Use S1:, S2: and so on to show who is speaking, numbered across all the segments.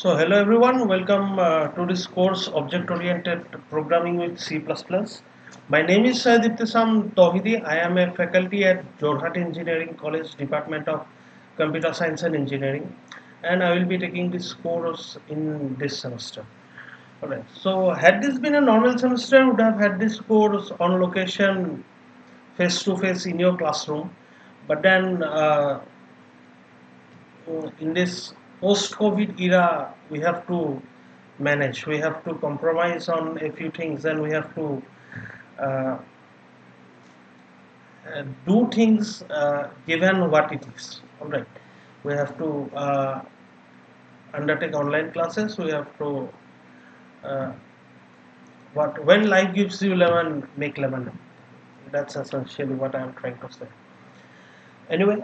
S1: So hello everyone, welcome to this course Object Oriented Programming with C++. My name is Diptisam Tohidi. I am a faculty at Jorhat Engineering College Department of Computer Science and Engineering, and I will be taking this course in this semester. Alright, so had this been a normal semester, I would have had this course on location face to face in your classroom, but then in this post-COVID era, we have to manage. We have to compromise on a few things, and we have to uh, do things given what it is. All right, we have to undertake online classes. We have to uh, what when life gives you lemon, make lemon. That's essentially what I am trying to say. Anyway,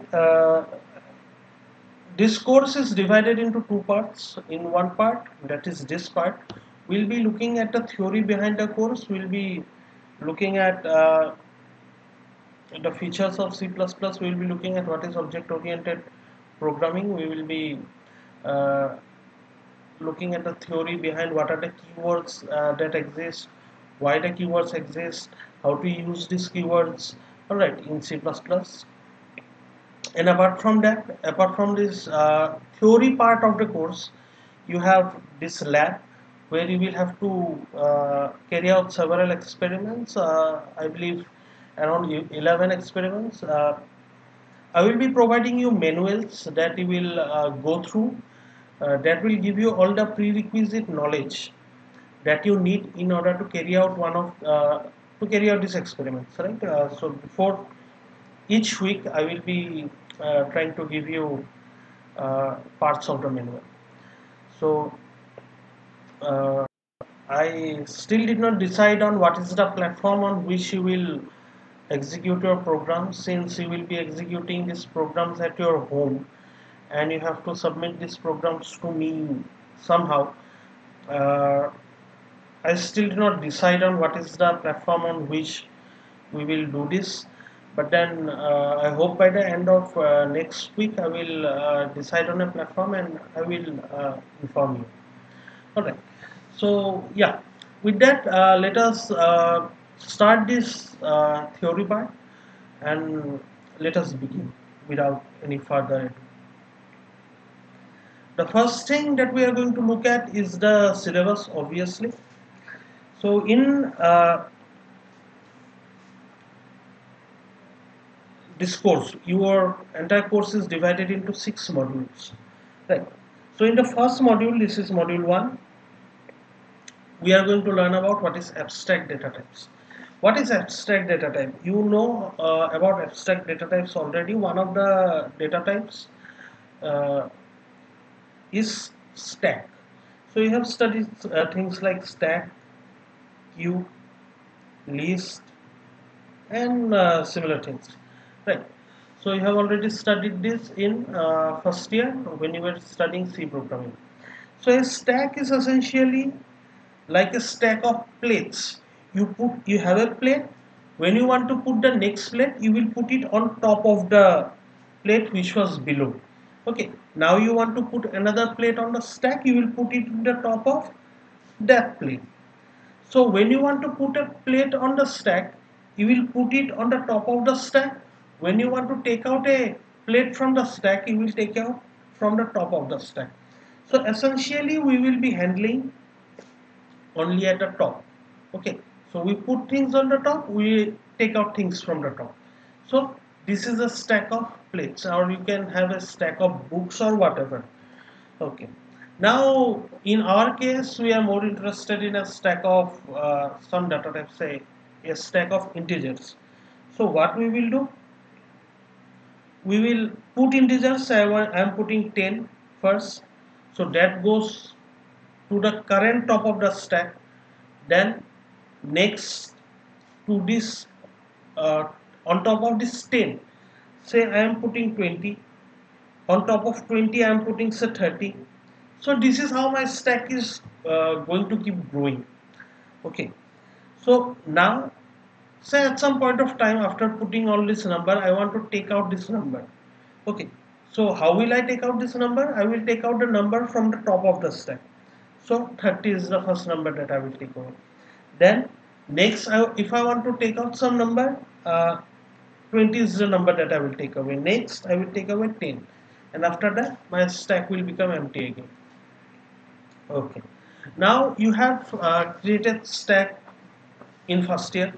S1: this course is divided into two parts. In one part, that is this part, we'll be looking at the theory behind the course. We'll be looking at the features of C++. We'll be looking at what is object-oriented programming. We will be uh, looking at the theory behind what are the keywords that exist, why the keywords exist, how to use these keywords. All right, in C++. And apart from this theory part of the course, you have this lab where you will have to carry out several experiments. I believe around 11 experiments. I will be providing you manuals that you will go through, that will give you all the prerequisite knowledge that you need in order to carry out to carry out these experiments, right? So before each week I will be trying to give you parts of the manual. So uh, I still did not decide on what is the platform on which you will execute your programs, since you will be executing these programs at your home and you have to submit these programs to me somehow. uh, I still did not decide on what is the platform on which we will do this, but then I hope by the end of next week I will decide on a platform and I will inform you. All right. So yeah, with that, let us start this theory part and let us begin without any further ado. The first thing that we are going to look at is the syllabus, obviously. So in this course, your entire course is divided into 6 modules, right? So in the first module, this is module 1, we are going to learn about what is abstract data types. What is abstract data type? You know about abstract data types already. One of the data types uh, is stack. So you have studied things like stack, queue, list, and similar things, right? So you have already studied this in first year when you were studying C programming. So a stack is essentially like a stack of plates. You have a plate. When you want to put the next plate, you will put it on top of the plate which was below. Okay, now you want to put another plate on the stack, you will put it in the top of that plate. So when you want to put a plate on the stack, you will put it on the top of the stack. When you want to take out a plate from the stack, you will take out from the top of the stack. So essentially we will be handling only at the top. Okay, so we put things on the top, we take out things from the top. So this is a stack of plates, or you can have a stack of books or whatever. Okay, now in our case we are more interested in a stack of some data types, say a stack of integers. So what we will do, we will put integers. I am putting 10 first, so that goes to the current top of the stack. Then next to this, uh, on top of this 10, say I am putting 20, on top of 20 I am putting say 30. So this is how my stack is going to keep growing. Okay, so now say at some point of time after putting all this number, I want to take out this number. Okay, So how will I take out this number? I will take out the number from the top of the stack. So 30 is the first number that I will take out. Then next, if I want to take out some number, 20 is the number that I will take away. Next, I will take away 10. And after that, my stack will become empty again. Okay. Now you have created stack in first year.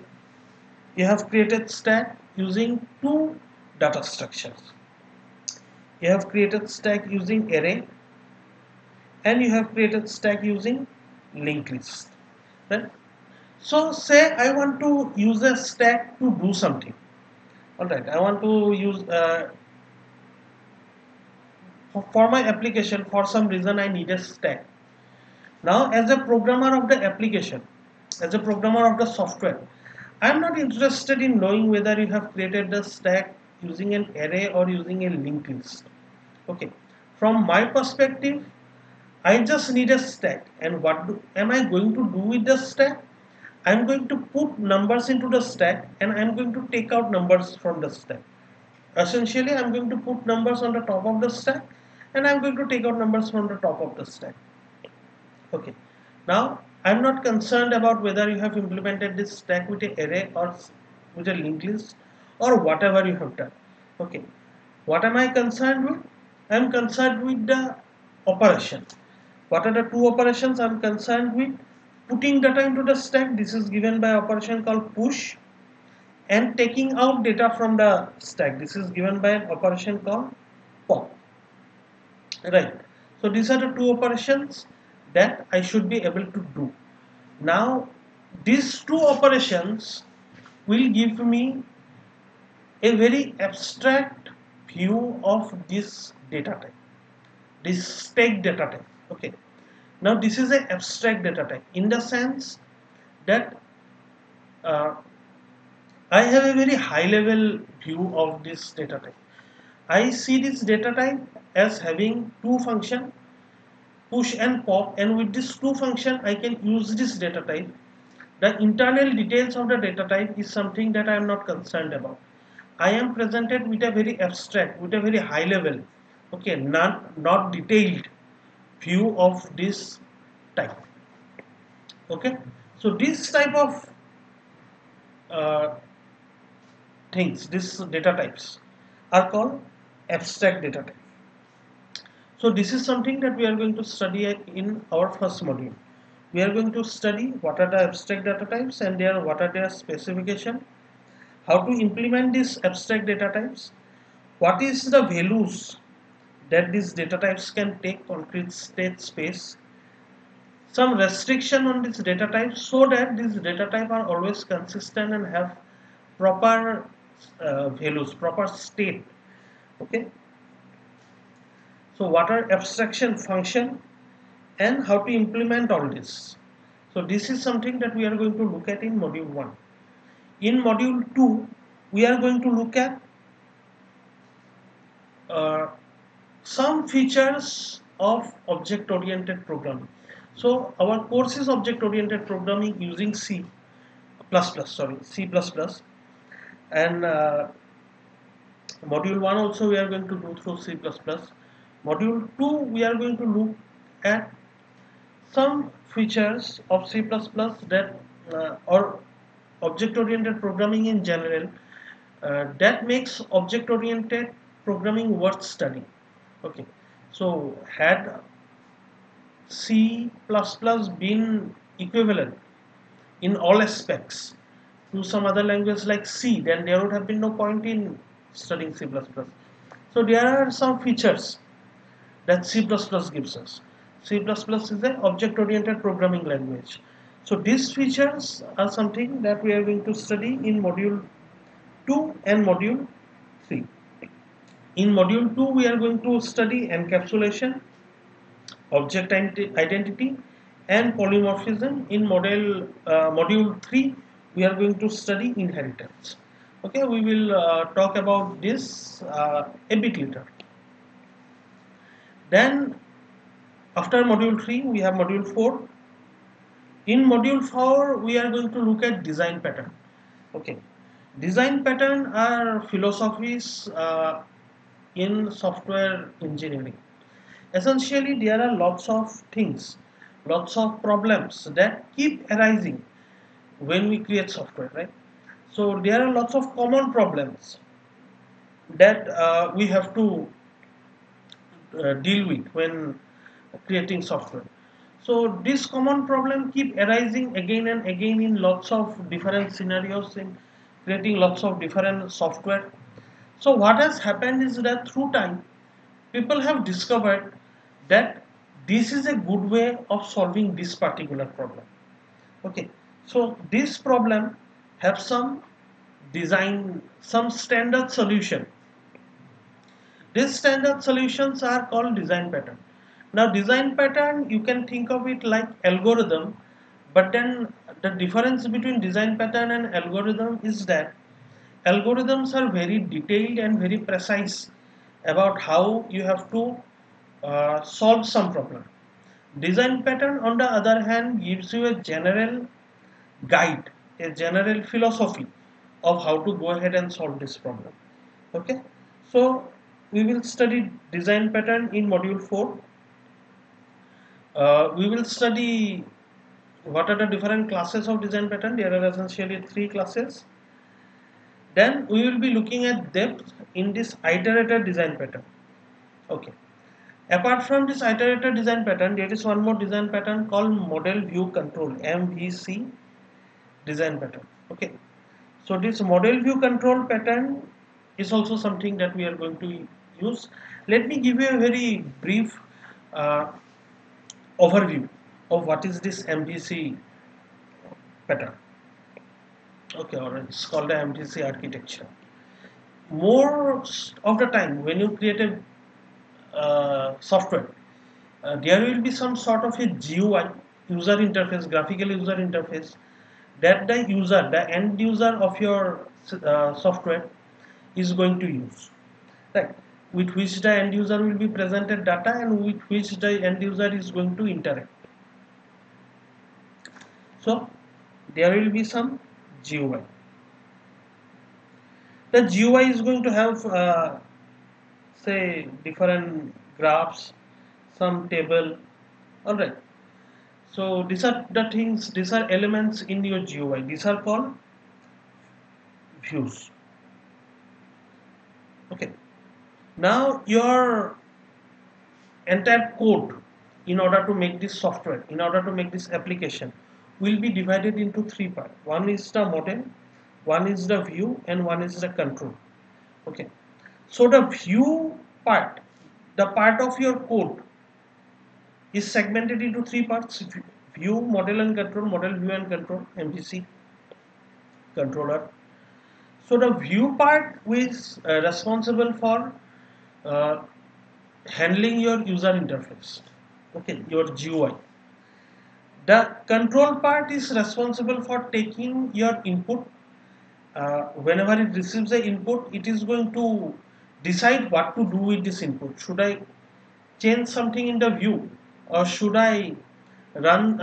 S1: You have created stack using two data structures. You have created stack using array, and you have created stack using linked list. Right? So say I want to use a stack to do something. Alright, I want to use for my application, for some reason I need a stack. Now as a programmer of the application, as a programmer of the software, I am not interested in knowing whether you have created the stack using an array or using a linked list. Okay, from my perspective, I just need a stack, and what am I going to do with the stack? I am going to put numbers into the stack, and I am going to take out numbers from the stack. Essentially, I am going to put numbers on the top of the stack, and I am going to take out numbers from the top of the stack. Okay. Now, I am not concerned about whether you have implemented this stack with an array or with a linked list or whatever you have done. Okay. What am I concerned with? I am concerned with the operation. What are the two operations I am concerned with? Putting data into the stack. This is given by operation called push, and taking out data from the stack. This is given by an operation called pop. Right. So these are the two operations that I should be able to do. Now these two operations will give me a very abstract view of this data type, this stack data type. Okay. Now this is an abstract data type in the sense that I have a very high level view of this data type. I see this data type as having two functions, push and pop, and with this two function I can use this data type. The internal details of the data type is something that I am not concerned about. I am presented with a very abstract, with a very high level, okay, not detailed view of this type. Okay, so this type of uh, things, these data types are called abstract data type. So this is something that we are going to study in our first module. We are going to study what are the abstract data types and what are their specification, how to implement these abstract data types, what is the values that these data types can take concrete state space, some restriction on these data types so that these data types are always consistent and have proper values, proper state. Okay. So what are abstraction function and how to implement all this. So this is something that we are going to look at in module 1. In module 2, we are going to look at some features of object-oriented programming. So our course is object-oriented programming using C++, and module 1 also we are going to do through C++. Module 2 we are going to look at some features of C++ that or object-oriented programming in general that makes object-oriented programming worth studying. Okay, so had C++ been equivalent in all aspects to some other language like C, then there would have been no point in studying C++. So there are some features that C++ gives us. C++ is an object-oriented programming language. So these features are something that we are going to study in module 2 and module 3. In module 2, we are going to study encapsulation, object identity, and polymorphism. In module 3, we are going to study inheritance. Okay, we will talk about this a bit later. Then after module 3, we have module 4. In module 4, we are going to look at design pattern. Okay, design pattern are philosophies in software engineering. Essentially, there are lots of things, lots of problems that keep arising when we create software, right? So there are lots of common problems that we have to deal with when creating software. So this common problem keep arising again and again in lots of different scenarios in creating lots of different software. So what has happened is that through time, people have discovered that this is a good way of solving this particular problem. Okay, so this problem have some design, some standard solution. These standard solutions are called design pattern. Now design pattern, you can think of it like algorithm, but then the difference between design pattern and algorithm is that algorithms are very detailed and very precise about how you have to solve some problem. Design pattern on the other hand gives you a general guide, a general philosophy of how to go ahead and solve this problem. Okay, so we will study design pattern in module 4. We will study what are the different classes of design pattern. There are essentially 3 classes. Then we will be looking at depth in this iterator design pattern. Okay, apart from this iterator design pattern, there is one more design pattern called model view control, MVC design pattern. Okay, so this model view control pattern is also something that we are going to use. Let me give you a very brief uh, overview of what is this MVC pattern. Okay, or it's called the MVC architecture. Most of the time when you create a software, there will be some sort of a GUI, user interface, graphical user interface, that the user, the end user of your software is going to use, right? With which the end user will be presented data and with which the end user is going to interact. So there will be some GUI. The GUI is going to have say different graphs, some table. All right. So these are the things. These are elements in your GUI. These are called views. Okay. Now your entire code, in order to make this software, in order to make this application, will be divided into 3 parts. One is the model, one is the view, and one is the control. Okay. So the view part, the part of your code is segmented into 3 parts: view, model and control, model, view and control, MVC controller. So the view part is responsible for uh, handling your user interface, okay, your GUI. The control part is responsible for taking your input. Whenever it receives the input, it is going to decide what to do with this input. Should I change something in the view, or should I run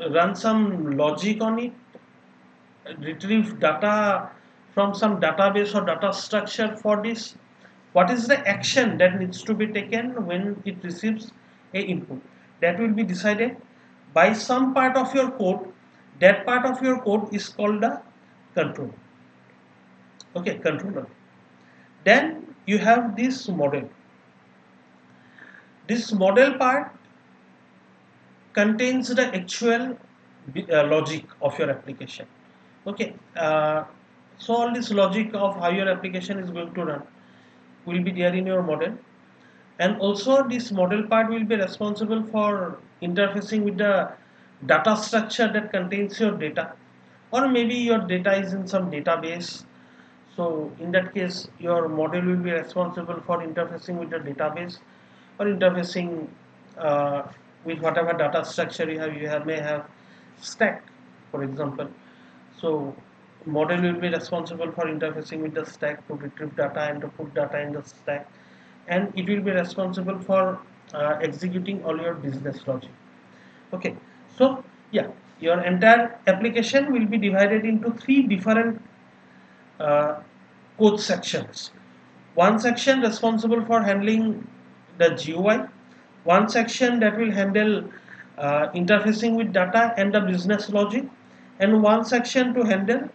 S1: run some logic on it, retrieve data from some database or data structure for this? What is the action that needs to be taken when it receives a input? That will be decided by some part of your code. That part of your code is called the control. Okay, controller. Then you have this model. This model part contains the actual logic of your application. Okay, so all this logic of how your application is going to run will be there in your model, and also this model part will be responsible for interfacing with the data structure that contains your data, or maybe your data is in some database. So in that case, your model will be responsible for interfacing with the database, or interfacing uh, with whatever data structure you have. May have stack, for example. So model will be responsible for interfacing with the stack to retrieve data and to put data in the stack, and it will be responsible for executing all your business logic. Okay, so yeah, your entire application will be divided into 3 different uh, code sections. one section responsible for handling the GUI, one section that will handle interfacing with data and the business logic, and one section to handle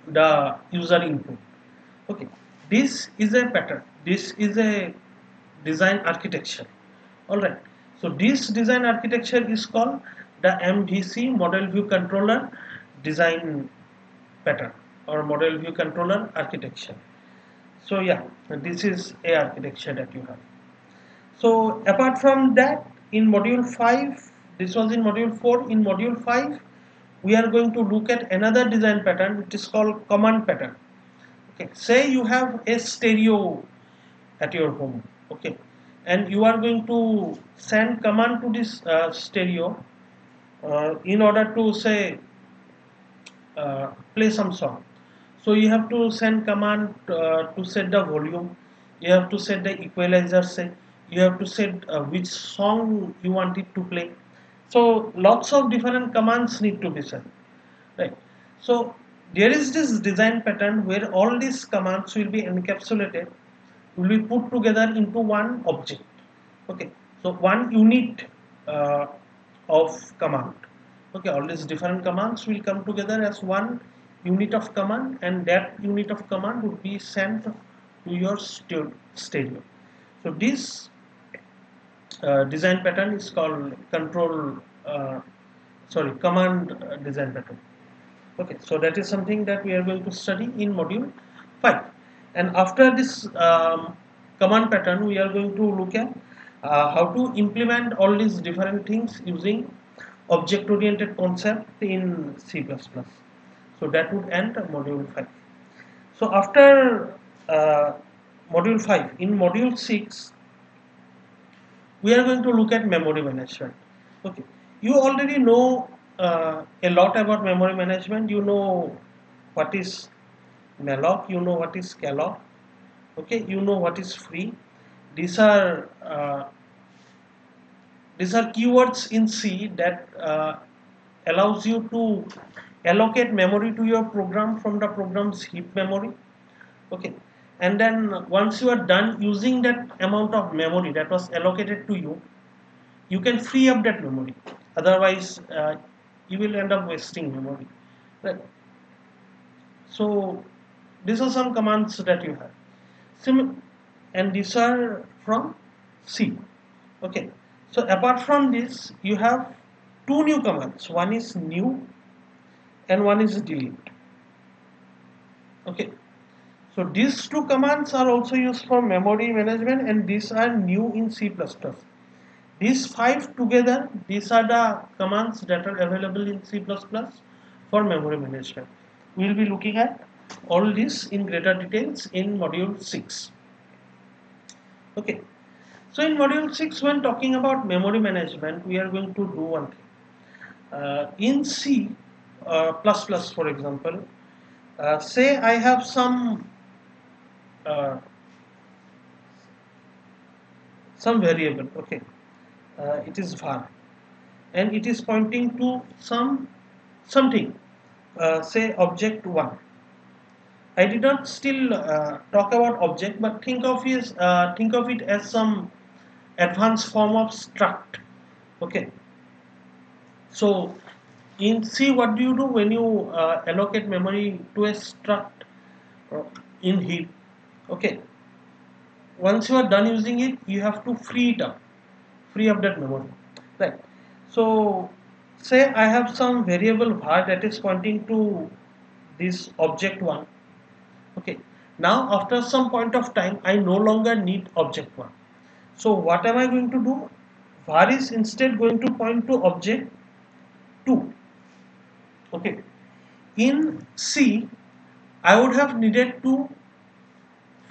S1: the user input. Okay, this is a pattern, this is a design architecture. All right, so this design architecture is called the MVC, model view controller design pattern, or model view controller architecture. So yeah, this is a architecture that you have. So apart from that, in module 5, this was in module 4, in module 5 we are going to look at another design pattern which is called command pattern. Okay, say you have a stereo at your home, okay, and you are going to send command to this stereo in order to say play some song. So you have to send command to set the volume, you have to set the equalizer set, you have to set which song you want it to play. So lots of different commands need to be set, right? So there is this design pattern where all these commands will be encapsulated, will be put together into one object. Okay, so one unit of command. Okay, all these different commands will come together as one unit of command, and that unit of command would be sent to your stereo. So this design pattern is called command design pattern. Okay, so that is something that we are going to study in module 5. And after this command pattern, we are going to look at how to implement all these different things using object-oriented concept in C++. So that would end module 5. So after module 5, in module 6, we are going to look at memory management. Okay, you already know a lot about memory management. You know what is malloc, you know what is calloc, okay, you know what is free. These are keywords in C that allows you to allocate memory to your program from the program's heap memory. Okay, and then once you are done using that amount of memory that was allocated to you, you can free up that memory. Otherwise you will end up wasting memory, right? So these are some commands that you have. And these are from C. Okay. So apart from this, you have two new commands. One is new and one is delete. Okay. So these two commands are also used for memory management, and these are new in C++. These 5 together, these are the commands that are available in C++ for memory management. We will be looking at all this in greater details in module 6. Okay. So in module 6, when talking about memory management, we are going to do one thing. In C++, for example, say I have uh, some variable, okay, it is var, and it is pointing to something, say object 1. I did not still talk about object, but think of it as some advanced form of struct. Okay. So in C, what do you do when you allocate memory to a struct uh, in heap? Okay. Once you are done using it, you have to free up that memory, right? So say I have some variable var that is pointing to this object 1. Okay, now after some point of time I no longer need object 1. So what am I going to do? Var is instead going to point to object 2. Okay, in C I would have needed to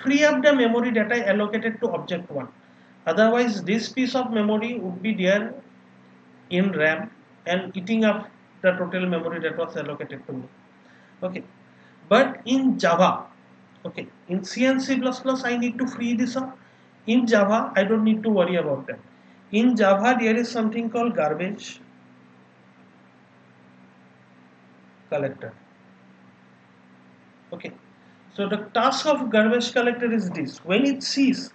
S1: free up the memory that I allocated to object 1. Otherwise this piece of memory would be there in RAM and eating up the total memory that was allocated to me. Okay, but in Java, okay, in C and C++ I need to free this up. In Java I don't need to worry about that. In Java there is something called garbage collector. Okay, So the task of garbage collector is this: when it sees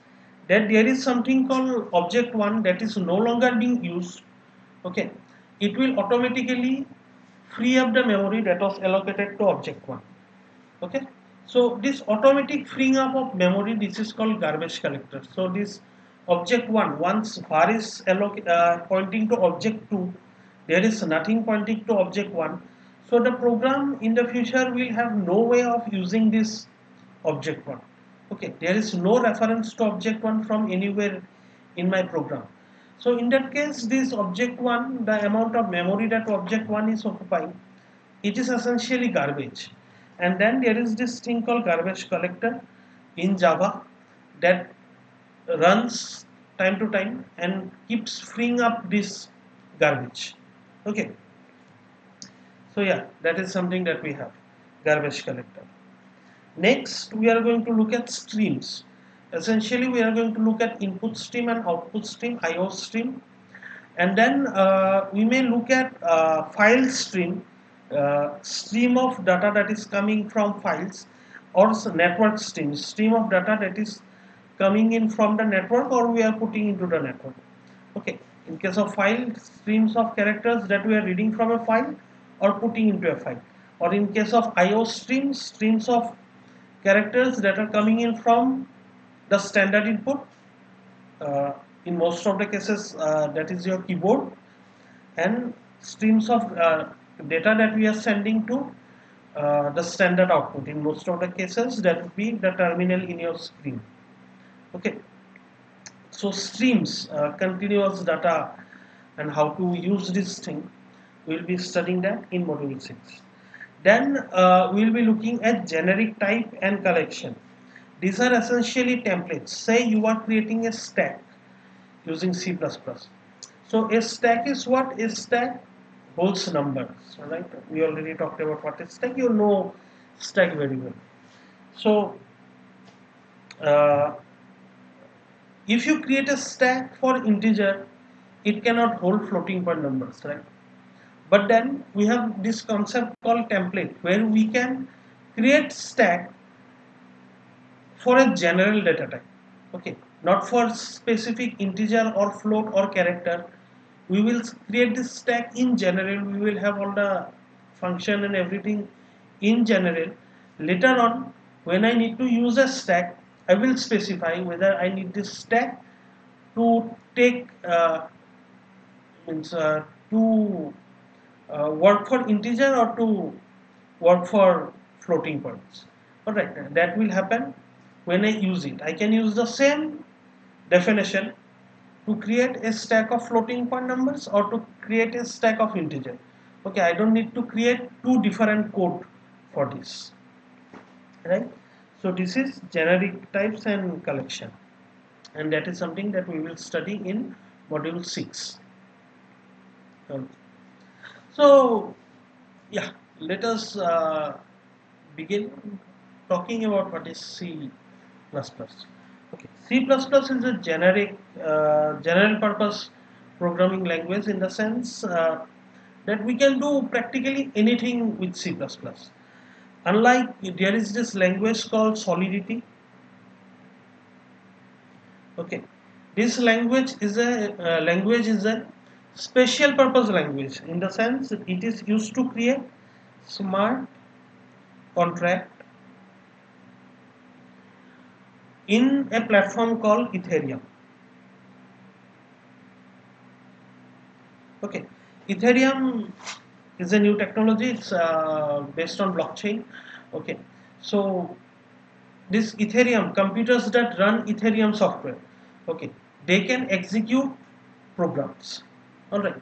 S1: that there is something called object 1 that is no longer being used, okay, it will automatically free up the memory that was allocated to object 1. Okay, so this automatic freeing up of memory, this is called garbage collector. So this object 1, once var is pointing to object 2, there is nothing pointing to object 1. So the program in the future will have no way of using this object 1. Okay, there is no reference to object 1 from anywhere in my program. So in that case, this object 1, the amount of memory that object 1 is occupying, it is essentially garbage. And then there is this thing called garbage collector in Java that runs time to time and keeps freeing up this garbage. Okay, so yeah, that is something that we have, garbage collector. Next, we are going to look at streams. Essentially, we are going to look at input stream and output stream, IO stream. And then we may look at file stream, stream of data that is coming from files, or network stream, stream of data that is coming in from the network or we are putting into the network. Okay, in case of file, streams of characters that we are reading from a file or putting into a file. Or in case of IO streams, streams of characters that are coming in from the standard input. In most of the cases, that is your keyboard, and streams of data that we are sending to the standard output. In most of the cases, that would be the terminal in your screen. Okay, so streams, continuous data, and how to use this thing, we'll be studying that in module 6. Then we'll be looking at generic type and collection. These are essentially templates. Say you are creating a stack using C++. So a stack is what? A stack holds numbers, right? We already talked about what is stack. You know stack very well. So if you create a stack for integer, it cannot hold floating point numbers, right? But then we have this concept called template, where we can create stack for a general data type. Okay, not for specific integer or float or character. We will create this stack in general. We will have all the function and everything in general. Later on, when I need to use a stack, I will specify whether I need this stack to take to work for integer or to work for floating points. Alright, that will happen when I use it. I can use the same definition to create a stack of floating point numbers or to create a stack of integer. Okay, I don't need to create two different code for this, right? So this is generic types and collection, and that is something that we will study in module 6. So yeah, let us begin talking about what is C++. Okay, C++ is a generic, general purpose programming language in the sense that we can do practically anything with C++. Unlike, there is this language called Solidity. Okay, this language is a special purpose language in the sense it is used to create smart contract in a platform called Ethereum. Okay, Ethereum is a new technology. It's based on blockchain. Okay, so this Ethereum, computers that run Ethereum software, okay, they can execute programs. All right,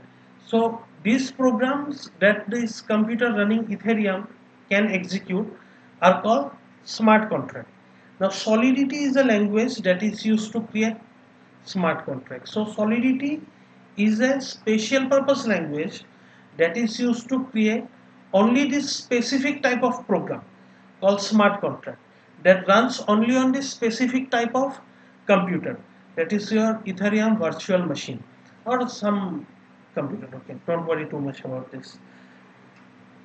S1: so these programs that this computer running Ethereum can execute are called smart contract. Now Solidity is a language that is used to create smart contracts. So Solidity is a special purpose language that is used to create only this specific type of program called smart contract that runs only on this specific type of computer, that is your Ethereum virtual machine or some computer. Okay, don't worry too much about this.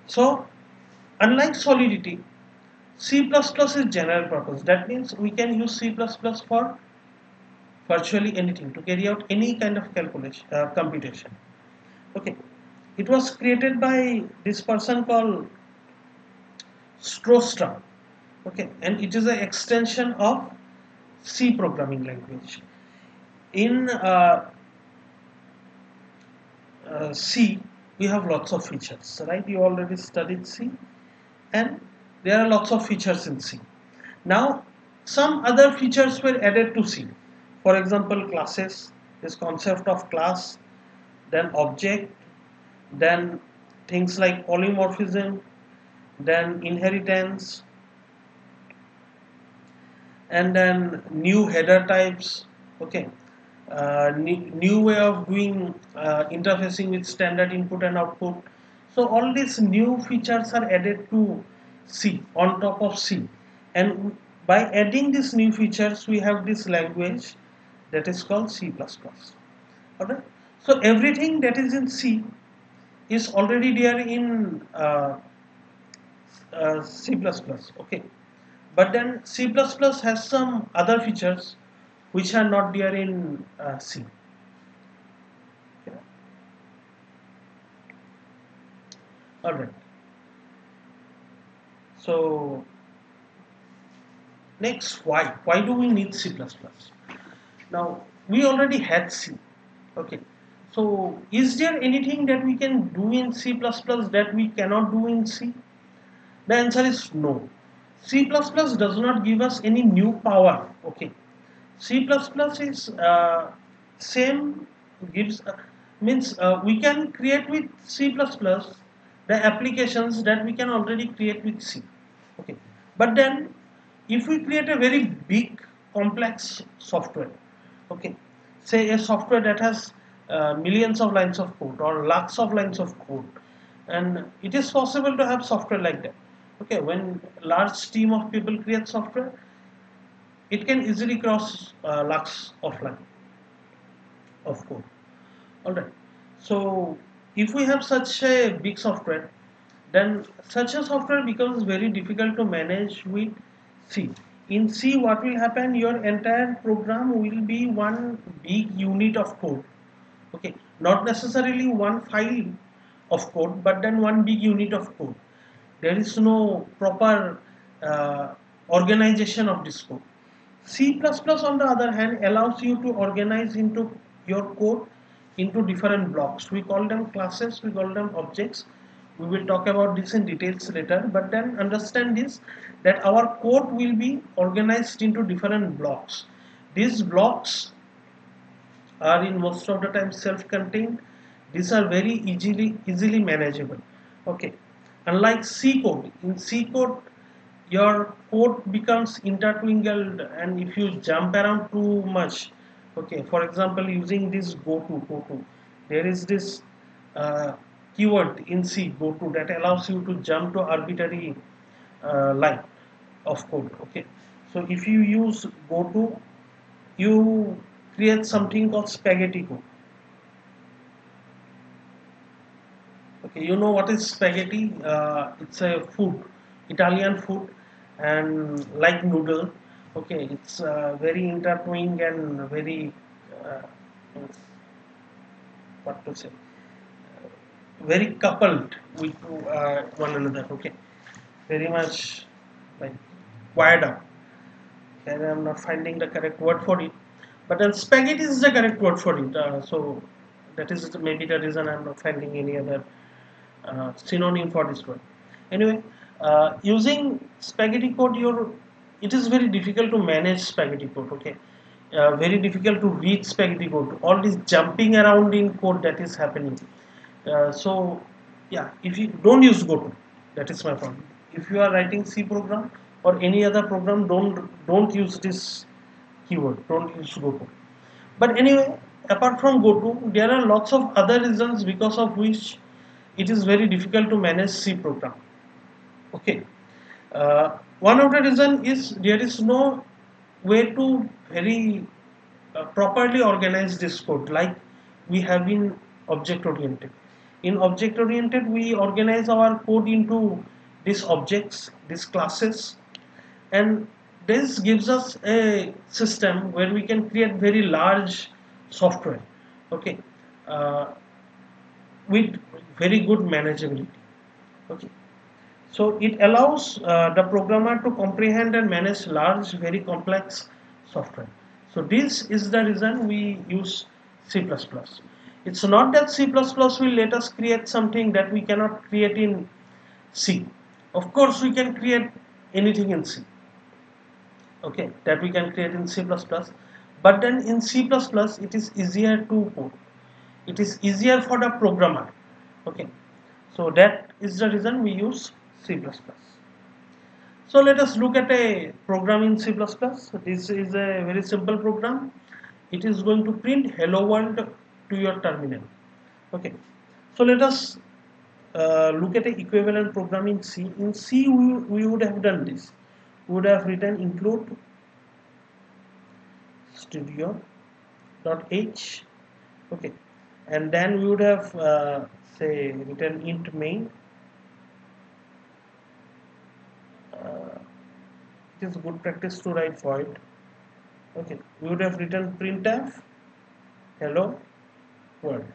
S1: So unlike Solidity, C++ is general purpose. That means we can use C++ for virtually anything, to carry out any kind of calculation, computation. Okay, it was created by this person called Strostra. Okay, and it is an extension of C programming language. In C, we have lots of features, right? You already studied C, and there are lots of features in C. Now, some other features were added to C. For example, classes, this concept of class, then object, then things like polymorphism, then inheritance, and then new header types. Okay, new way of doing interfacing with standard input and output. So all these new features are added to C, on top of C, and by adding these new features we have this language that is called C++. Alright, so everything that is in C is already there in C++. Okay, but then C++ has some other features which are not there in C. Okay. All right. So next, why do we need C++? Now we already had C. Okay. So is there anything that we can do in C++ that we cannot do in C? The answer is no. C++ does not give us any new power. Okay. C++ is same gives means we can create with C++ the applications that we can already create with C. Okay, but then if we create a very big complex software, okay, say a software that has millions of lines of code or lakhs of lines of code, and it is possible to have software like that. Okay, when large team of people create software, it can easily cross lakhs of line of code. All right. So if we have such a big software, then such a software becomes very difficult to manage with C. In C, what will happen? Your entire program will be one big unit of code. Okay, not necessarily one file of code, but then one big unit of code. There is no proper organization of this code. C++ on the other hand allows you to organize into your code into different blocks. We call them classes, we call them objects. We will talk about this in details later, but then understand this, that our code will be organized into different blocks. These blocks are in most of the time self-contained. These are very easily manageable. Okay, unlike C code, in C code your code becomes intertwined, and if you jump around too much, okay, for example using this goto, there is this uh, keyword in C goto that allows you to jump to arbitrary line of code. Okay, so if you use goto, you create something called spaghetti code. Okay, you know what is spaghetti? It's a food, Italian food, and like noodle. Okay, it's very intertwined and very uh, what to say, very coupled with one another. Okay, very much like wired up. And I'm not finding the correct word for it, but then spaghetti is the correct word for it. So that is maybe the reason I'm not finding any other synonym for this word. Anyway, using spaghetti code, it is very difficult to manage spaghetti code. Okay, very difficult to read spaghetti code. All this jumping around in code that is happening. So yeah, if you don't use Goto, that is my point. If you are writing C program or any other program, don't use this keyword. Don't use Goto. But anyway, apart from Goto, there are lots of other reasons because of which it is very difficult to manage C program. Okay, one of the reason is there is no way to very properly organize this code like we have in object oriented. In object oriented, we organize our code into these objects, these classes, and this gives us a system where we can create very large software, okay, uh, with very good manageability. Okay, so it allows the programmer to comprehend and manage large, very complex software. So this is the reason we use C++. It's not that C++ will let us create something that we cannot create in C. Of course, we can create anything in C. Okay, that we can create in C++. But then in C++, it is easier to code. It is easier for the programmer. Okay, so that is the reason we use C++. So let us look at a program in C++. This is a very simple program. It is going to print hello world to your terminal. Okay. So let us look at an equivalent program in C. In C, we would have done this. We would have written include studio.h. Okay. And then we would have say written int main. It is good practice to write void. Okay, we would have written printf hello world,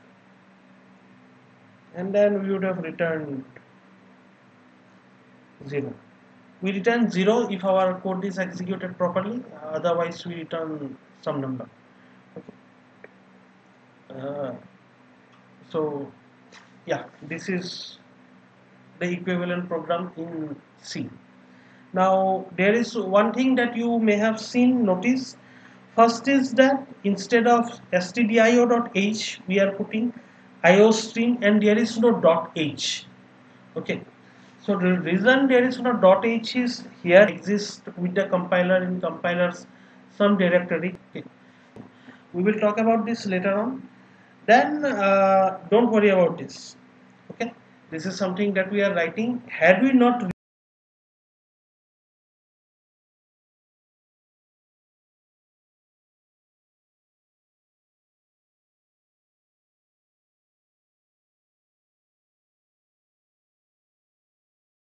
S1: and then we would have returned 0. We return 0 if our code is executed properly, otherwise we return some number. Okay. So yeah, this is the equivalent program in C. Now there is one thing that you may have seen, notice. First is that instead of stdio.h, we are putting iostream, and there is no .h. Okay. So the reason there is no .h is here exists with the compiler in compilers some directory. Okay. We will talk about this later on. Then don't worry about this. Okay. This is something that we are writing. Had we not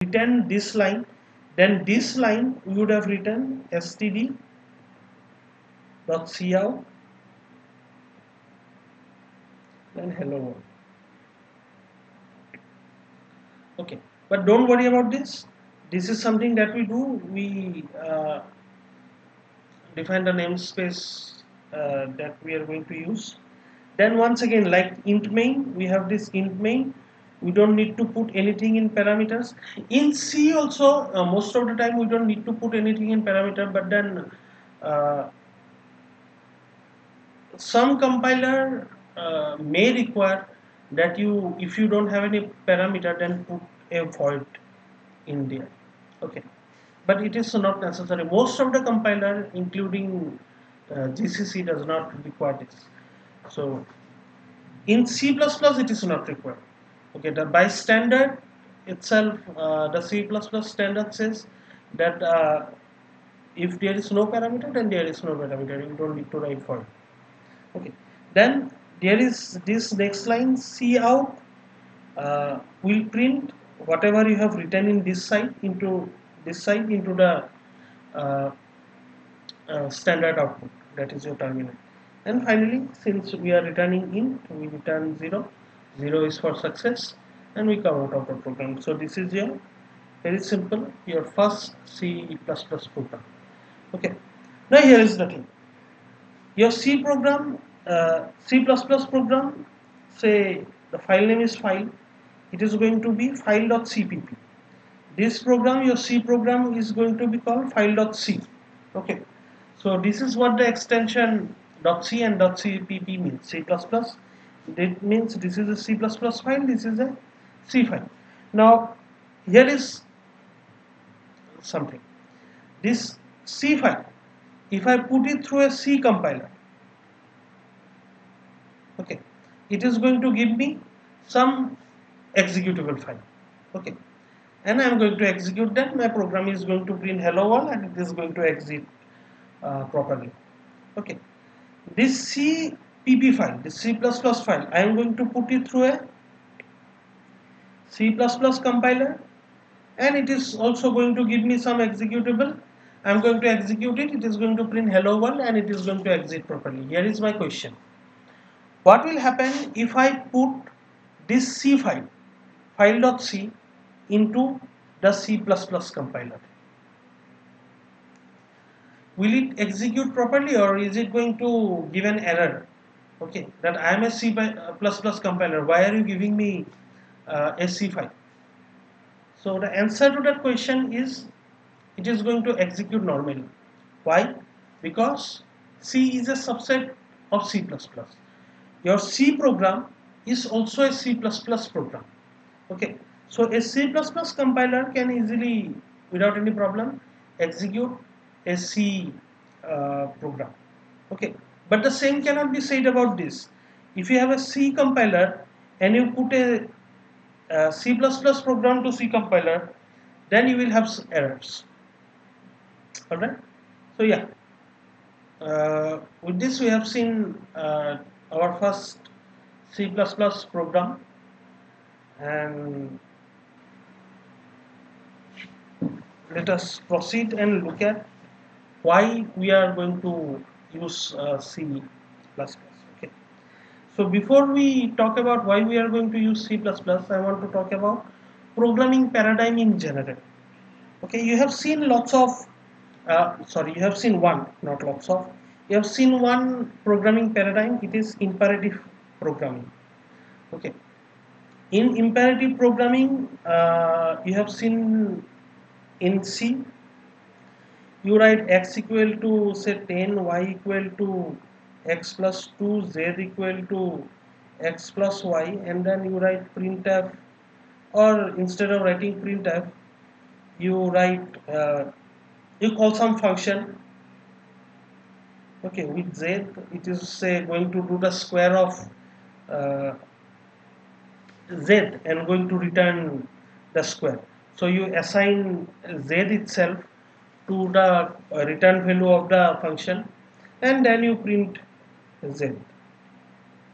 S1: written this line, then this line we would have written std.cout, then hello world. Okay, but don't worry about this. This is something that we do. We define the namespace that we are going to use. Then once again, like int main, we have this int main. We don't need to put anything in parameters. In C also, most of the time we don't need to put anything in parameter, but then uh, some compiler may require that you, if you don't have any parameter, then put a void in there. Okay, but it is not necessary. Most of the compiler, including GCC, does not require this. So in C++, it is not required. Okay, the by standard itself, the C++ standard says that if there is no parameter, then there is no parameter. You don't need to write for it. Okay, then there is this next line, cout will print whatever you have written in this side into the uh, standard output, that is your terminal. And finally, since we are returning int, we return 0. 0 is for success, and we come out of the program. So this is your very simple, your first C++ program. Okay, now here is the thing. Your C program, say the file name is file, it is going to be file.cpp. This program, your C program, is going to be called file.c. Okay, so this is what the extension .c and .cpp means. C++, that means this is a C++ file, this is a C file. Now here is something. This C file, if I put it through a C compiler, okay, it is going to give me some executable file. Okay, and I am going to execute that. My program is going to print hello world, and it is going to exit properly. Okay, this CPP file, this C++ file, I am going to put it through a C++ compiler, and it is also going to give me some executable. I'm going to execute it. It is going to print hello world and it is going to exit properly. Here is my question. What will happen if I put this C file, file.c, into the C++ compiler? Will it execute properly or is it going to give an error? Okay, that I am a C++ compiler. Why are you giving me a C file? So the answer to that question is it is going to execute normally. Why? Because C is a subset of C++. Your C program is also a C++ program. Okay, so a C++ compiler can easily, without any problem, execute a C program. Okay, but the same cannot be said about this. If you have a C compiler and you put a C++ program to C compiler, then you will have errors. Alright, so yeah, with this we have seen our first C++ program, and let us proceed and look at why we are going to use C++. Okay, so before we talk about why we are going to use C++, I want to talk about programming paradigm in general. Okay, you have seen lots of you have seen one, not lots of, you have seen one programming paradigm. It is imperative programming. Okay, in imperative programming, you have seen in C, you write x equal to say 10, y equal to x plus 2, z equal to x plus y, and then you write printf, or instead of writing printf, you write you call some function. Okay, with z it is say going to do the square of uh, z and going to return the square. So you assign z itself to the return value of the function, and then you print z.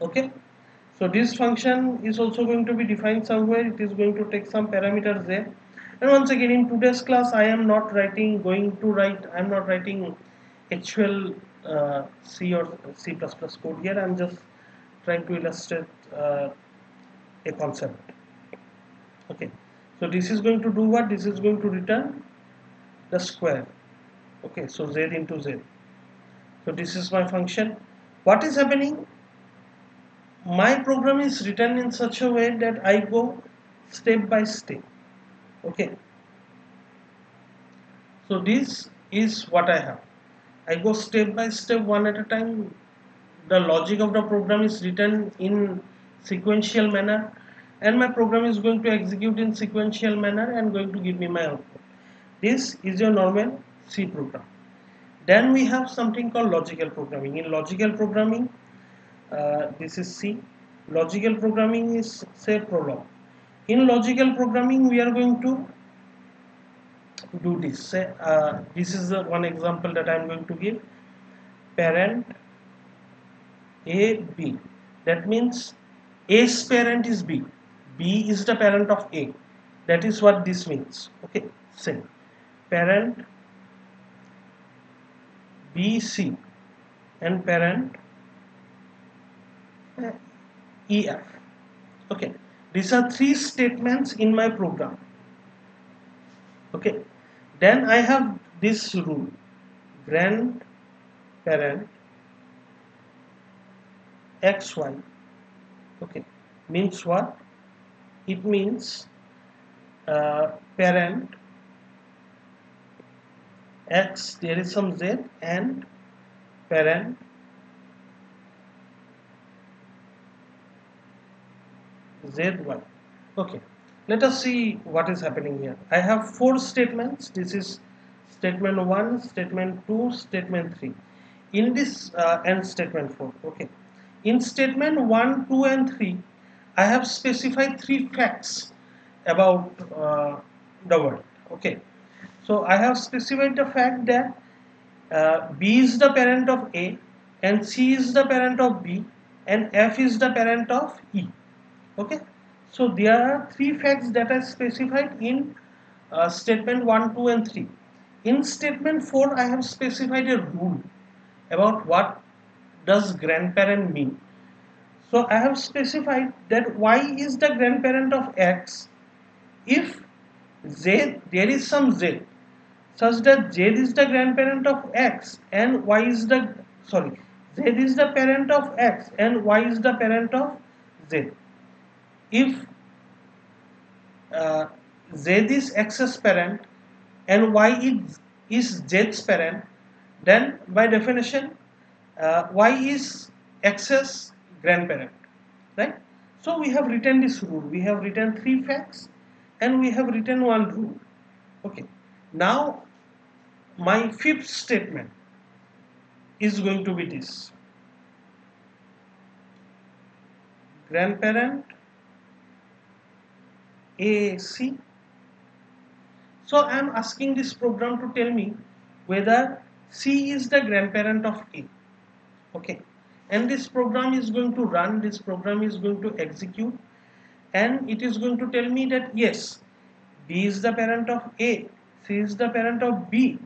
S1: Okay, so this function is also going to be defined somewhere. It is going to take some parameter z. And once again, in today's class, I am not writing actual C or C++ code here. I'm just trying to illustrate a concept. Okay, so this is going to do what? This is going to return the square. Okay, so z into z. So this is my function. What is happening? My program is written in such a way that I go step by step. Okay, so this is what I have. I go step by step, one at a time. The logic of the program is written in sequential manner, and my program is going to execute in sequential manner and going to give me my output. This is your normal C program. Then we have something called logical programming. In logical programming, this is C. Logical programming is say Prolog. In logical programming, we are going to do this. Say this is the one example that I am going to give. Parent A B. That means A's parent is B. B is the parent of A. That is what this means. Okay. Say parent B C and parent EF. Okay, these are three statements in my program. Okay, then I have this rule: grandparent XY. Okay, means what? It means parent X, there is some Z, and parent ZY. Okay, let us see what is happening here. I have four statements. This is statement 1, statement 2, statement 3. In this and statement 4. Okay, in statement 1, 2 and 3, I have specified three facts about the world. Okay, so I have specified the fact that B is the parent of A, and C is the parent of B, and F is the parent of E. Okay, so there are three facts that are specified in statement 1, 2 and 3. In statement 4, I have specified a rule about what does grandparent mean. So I have specified that y is the grandparent of x if z, there is some z such that z is the grandparent of x and y is the, sorry, z is the parent of x and y is the parent of z. If uh, z is x's parent and y is z's parent, then by definition y is x's grandparent, right? So we have written this rule, we have written 3 facts and we have written 1 rule. Okay, now my 5th statement is going to be this: grandparent AC. So I am asking this program to tell me whether C is the grandparent of A. Okay, and this program is going to run, this program is going to execute, and it is going to tell me that yes, B is the parent of A, C is the parent of B,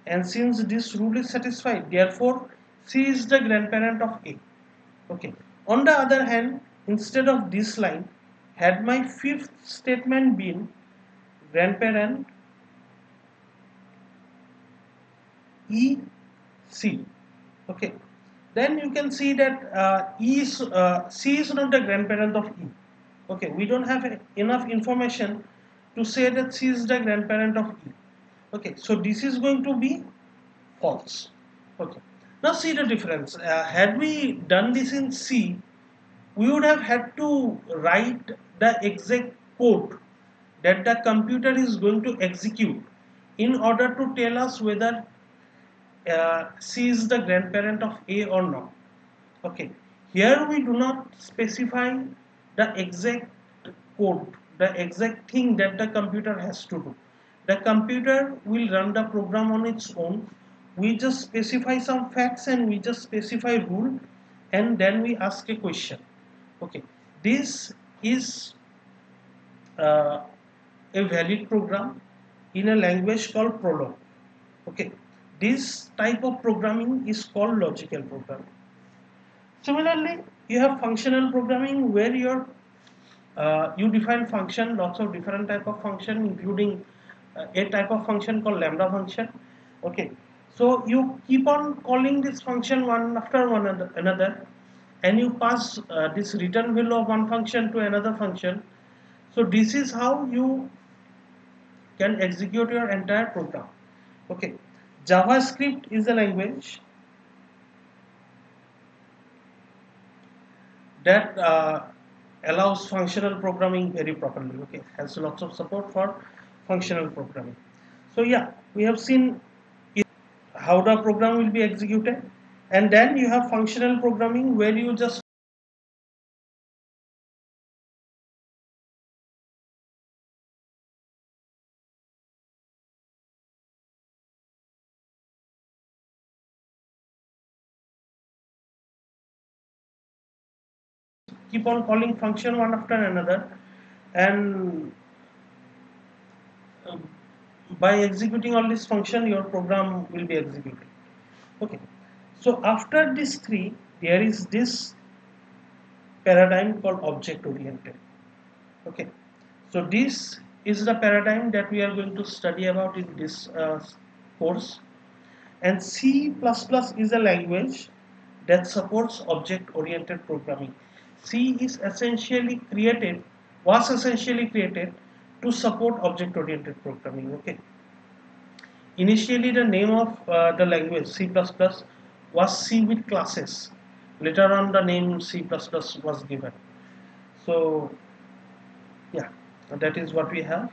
S1: and since this rule is satisfied, therefore C is the grandparent of A. Okay. On the other hand, instead of this line, had my 5th statement been grandparent EC, okay, then you can see that C is not the grandparent of E. Okay, we don't have enough information to say that C is the grandparent of E. Okay, so this is going to be false. Okay, now see the difference. Had we done this in C, we would have had to write the exact code that the computer is going to execute in order to tell us whether C is the grandparent of A or not. Okay, here we do not specify the exact code, the exact thing that the computer has to do. The computer will run the program on its own. We just specify some facts and we just specify rule, and then we ask a question. Okay, this is uh, a valid program in a language called Prolog. Okay, this type of programming is called logical programming. Similarly, you have functional programming where you define function, lots of different type of function, including a type of function called lambda function. Okay, so you keep on calling this function one after one another, and you pass this return value of one function to another function. So this is how you can execute your entire program. Okay, JavaScript is a language that allows functional programming very properly. Okay, has lots of support for functional programming. So yeah, we have seen how the program will be executed, and then you have functional programming where you just keep on calling function one after another, and uh, by executing all this function your program will be executed. Okay, so after this three there is this paradigm called object oriented. Okay, so this is the paradigm that we are going to study about in this course. And C++ is a language that supports object oriented programming. C is essentially created, was essentially created to support object oriented programming. Okay, initially the name of the language C++ was C with classes. Later on the name C++ was given. So yeah, that is what we have.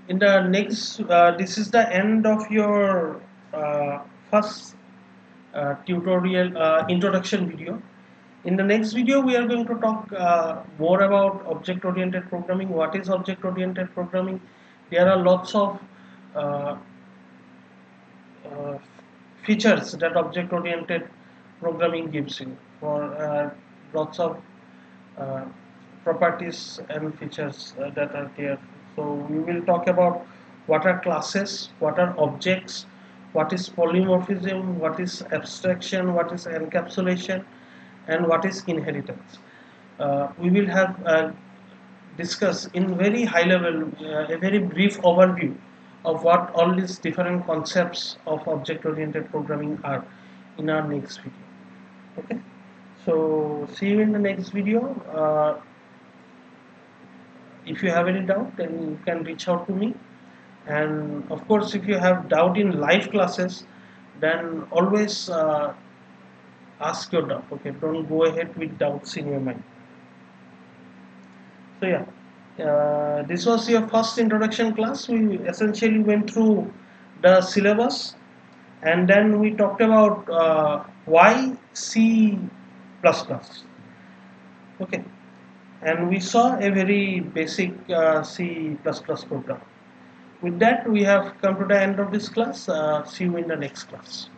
S1: In the next, this is the end of your first tutorial introduction video. In the next video, we are going to talk more about object oriented programming. What is object oriented programming? There are lots of uh, uh, features that object oriented programming gives you, for lots of uh, properties and features that are there So we will talk about what are classes, what are objects, what is polymorphism, what is abstraction, what is encapsulation, and what is inheritance. We will have discuss in very high level, a very brief overview of what all these different concepts of object oriented programming are in our next video. Okay, so see you in the next video. If you have any doubt, then you can reach out to me. And of course, if you have doubt in live classes, then always ask your doubt. Okay, don't go ahead with doubts in your mind. So yeah, this was your first introduction class. We essentially went through the syllabus, and then we talked about why C++. Okay, and we saw a very basic C++ program. With that, we have come to the end of this class. See you in the next class.